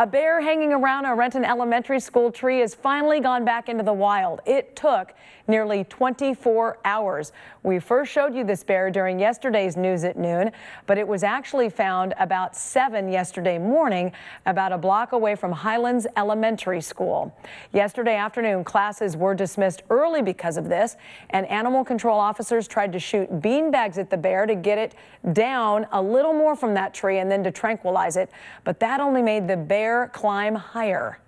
A bear hanging around a Renton Elementary School tree has finally gone back into the wild. It took nearly 24 hours. We first showed you this bear during yesterday's News at Noon, but it was actually found about 7 yesterday morning, about a block away from Highlands Elementary School. Yesterday afternoon, classes were dismissed early because of this, and animal control officers tried to shoot beanbags at the bear to get it down a little more from that tree and then to tranquilize it, but that only made the bear climb higher.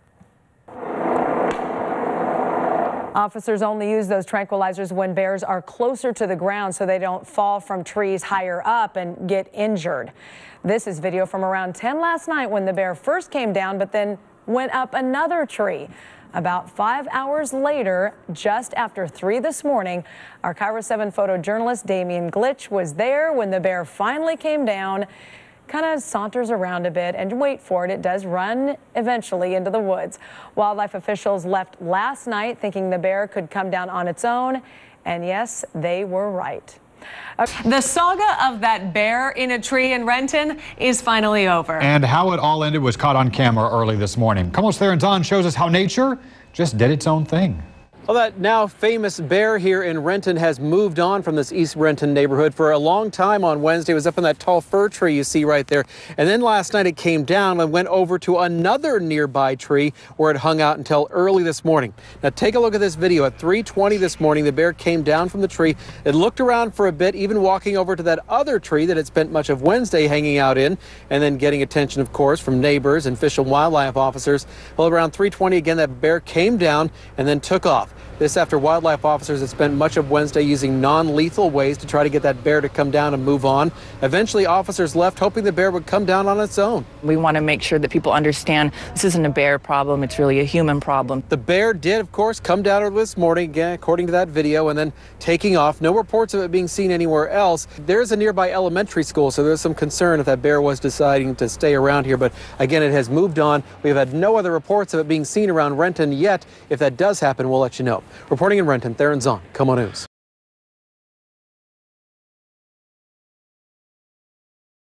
Officers only use those tranquilizers when bears are closer to the ground so they don't fall from trees higher up and get injured. This is video from around 10 last night when the bear first came down but then went up another tree. About 5 hours later, just after 3 this morning, our KIRO 7 photojournalist Damian Glitch was there when the bear finally came down. Kind of saunters around a bit, and wait for it, it does run eventually into the woods. Wildlife officials left last night thinking the bear could come down on its own, and yes, they were right. The saga of that bear in a tree in Renton is finally over. And how it all ended was caught on camera early this morning. KOMO's Theron Zahn shows us how nature just did its own thing. Well, that now famous bear here in Renton has moved on from this East Renton neighborhood for a long time. On Wednesday, it was up in that tall fir tree you see right there. And then last night it came down and went over to another nearby tree where it hung out until early this morning. Now take a look at this video. At 3:20 this morning, the bear came down from the tree. It looked around for a bit, even walking over to that other tree that it spent much of Wednesday hanging out in, and then getting attention, of course, from neighbors and Fish and Wildlife officers. Well, around 3:20 again, that bear came down and then took off. This after wildlife officers had spent much of Wednesday using non-lethal ways to try to get that bear to come down and move on. Eventually, officers left hoping the bear would come down on its own. We want to make sure that people understand this isn't a bear problem, it's really a human problem. The bear did, of course, come down early this morning, again, according to that video, and then taking off. No reports of it being seen anywhere else. There's a nearby elementary school, so there's some concern if that bear was deciding to stay around here. But again, it has moved on. We've had no other reports of it being seen around Renton yet. If that does happen, we'll let you know. Reporting in Renton, Theron Zahn, KOMO News.